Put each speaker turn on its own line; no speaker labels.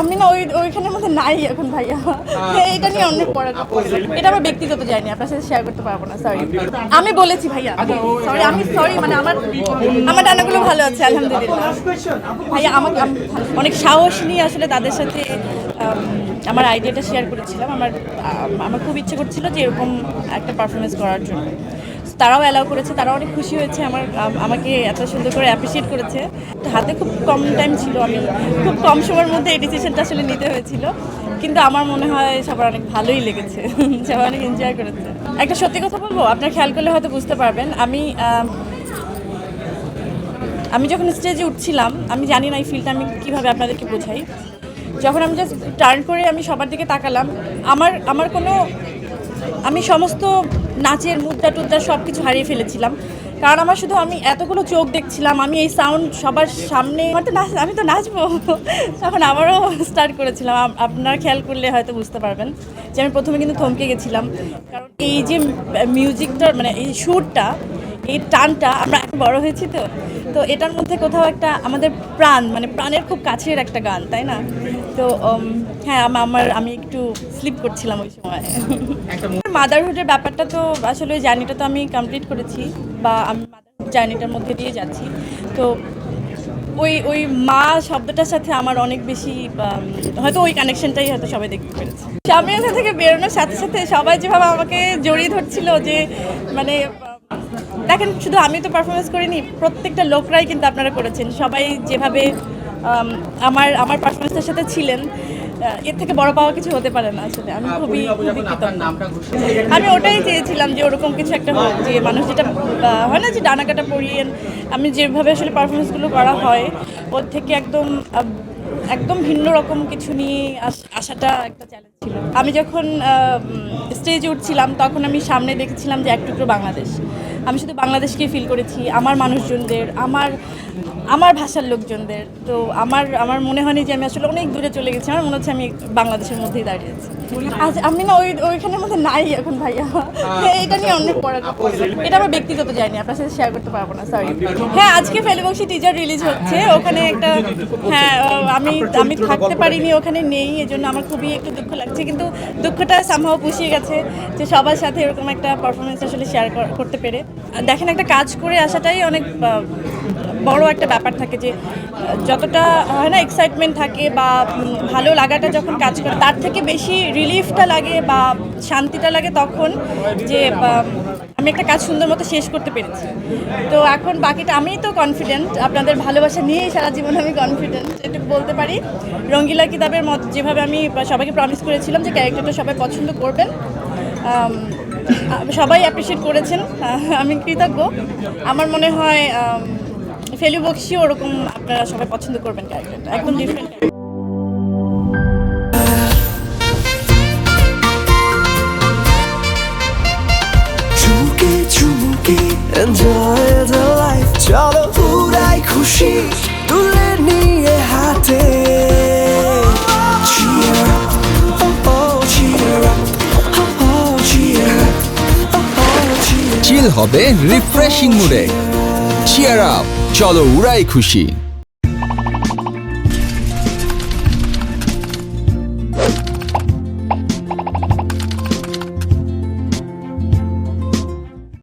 আমি না ওইখানের মধ্যে নাই এখন ভাইয়া। এটা নিয়ে অনেক পড়া, এটা আমার ব্যক্তিগত জানি, আপনার সাথে শেয়ার করতে পারবো না, সরি। আমি বলেছি ভাইয়া, সরি, আমি সরি, মানে আমার ডানাগুলো ভালো আছে আলহামদুলিল্লাহ ভাইয়া। আমাকে অনেক সাহস নিয়ে আসলে তাদের সাথে আমার আইডিয়াটা শেয়ার করেছিলাম। আমার খুব ইচ্ছে করছিল যে এরকম একটা পারফরমেন্স করার জন্য। তারাও অ্যালাউ করেছে, তারাও অনেক খুশি হয়েছে, আমাকে এত সুন্দর করে অ্যাপ্রিসিয়েট করেছে। হাতে খুব কম টাইম ছিল, আমি খুব কম সময়ের মধ্যে এই ডিসিশনটা আসলে নিতে হয়েছিল, কিন্তু আমার মনে হয় সবার অনেক ভালোই লেগেছে, সবাই অনেক এনজয় করেছে। একটা সত্যি কথা বলবো, আপনার খেয়াল করলে হয়তো বুঝতে পারবেন, আমি যখন স্টেজে উঠছিলাম আমি জানি না এই ফিলটা আমি কীভাবে আপনাদেরকে বোঝাই। যখন আমি জাস্ট টার্ন করে আমি সবার দিকে তাকালাম, আমি সমস্ত নাচের মুদ্রা টুদ্রা সব কিছু হারিয়ে ফেলেছিলাম, কারণ আমি এতগুলো চোখ দেখছিলাম, আমি এই সাউন্ড সবার সামনে আমি তো নাচবো, তখন আবারও স্টার্ট করেছিলাম। আপনারা খেয়াল করলে হয়তো বুঝতে পারবেন যে আমি প্রথমে কিন্তু থমকে গেছিলাম, কারণ এই যে মিউজিকটার মানে এই সুরটা, এই টানটা, আমরা এখন বড় হয়েছি তো এটার মধ্যে কোথাও একটা আমাদের প্রাণের খুব কাছের একটা গান, তাই না? তো হ্যাঁ, আমি একটু স্লিপ করছিলাম ওই সময়। মাদারহুডের ব্যাপারটা তো আসলে ওই জার্নিটা তো আমি কমপ্লিট করেছি, বা আমি মাদারহুড জার্নিটার মধ্যে দিয়ে যাচ্ছি। তো ওই মা শব্দটার সাথে আমার অনেক বেশি হয়তো ওই কানেকশনটাই হয়তো সবাই দেখতে পেরেছে। আমি ওখান থেকে বেরোনোর সাথে সাথে সবাই যেভাবে আমাকে জড়িয়ে ধরছিল, যে মানে দেখেন, শুধু আমি তো পারফরমেন্স করিনি, প্রত্যেকটা লোকরাই কিন্তু আপনারা করেছেন। সবাই যেভাবে আমার পারফরমেন্সের সাথে ছিলেন, এর থেকে বড় পাওয়া কিছু হতে পারে না আসলে। আমি খুবই আমি ওটাই চেয়েছিলাম যে ওরকম কিছু একটা হোক, যে মানুষ যেটা হয় না যে ডানা কাটা পরিয়ে, আমি যেভাবে আসলে পারফরমেন্সগুলো করা হয় ওর থেকে একদম ভিন্ন রকম কিছু নিয়ে আসাটা একটা চ্যালেঞ্জ ছিল। আমি যখন স্টেজে উঠছিলাম তখন আমি সামনে দেখেছিলাম যে এক টুকরো বাংলাদেশ। আমি শুধু বাংলাদেশকেই ফিল করেছি, আমার মানুষজনদের, আমার ভাষার লোকজনদের। তো আমার মনে হয়নি যে আমি আসলে অনেক দূরে চলে গেছি, আমার মনে হচ্ছে আমি বাংলাদেশের মধ্যেই দাঁড়িয়ে আছি। আমি না ওইখানের মধ্যে নাই এখন ভাইয়া। এটা নিয়ে অনেক পড়া, এটা আমার ব্যক্তিগত জানি, আপনার সাথে শেয়ার করতে পারবো না, সরি। হ্যাঁ, আজকে ফেলুবংশী টিজার রিলিজ হচ্ছে, ওখানে একটা হ্যাঁ আমি থাকতে পারিনি, ওখানে নেই, এজন্য আমার খুবই একটু দুঃখ লাগছে, কিন্তু দুঃখটা সামহাও পুষিয়ে গেছে যে সবার সাথে এরকম একটা পারফরমেন্স আসলে শেয়ার করতে পেরে। দেখেন, একটা কাজ করে আসাটাই অনেক বড় একটা ব্যাপার থাকে, যে যতটা হয় না এক্সাইটমেন্ট থাকে বা ভালো লাগাটা যখন কাজ করে, তার থেকে বেশি রিলিফটা লাগে বা শান্তিটা লাগে তখন, যে আমি একটা কাজ সুন্দর মতো শেষ করতে পেরেছি। তো এখন বাকিটা আমি তো কনফিডেন্ট, আপনাদের ভালোবাসা নিয়েই সারা জীবন আমি কনফিডেন্ট, এটুকু বলতে পারি। রঙ্গিলা কিতাবের মত যেভাবে আমি সবাইকে প্রমিস করেছিলাম যে ক্যারেক্টারটা সবাই পছন্দ করবেন, সবাই অ্যাপ্রিসিয়েট করেছেন, আমি কৃতজ্ঞ। আমার মনে হয় ফেলুবংশী ওরকম আপনারা সবাই পছন্দ করবেন, ক্যারেক্টারটা একদম ডিফারেন্ট।
Enjoy the life, চলো পুরাই খুশি তুলে নিয়ে হাতে। Cheer up, oh oh, cheer up, oh oh, cheer up, oh oh, cheer up.
চিল হবে রিফ্রেশিং মুডে। চিয়ার আপ, চলো উড়াই খুশি।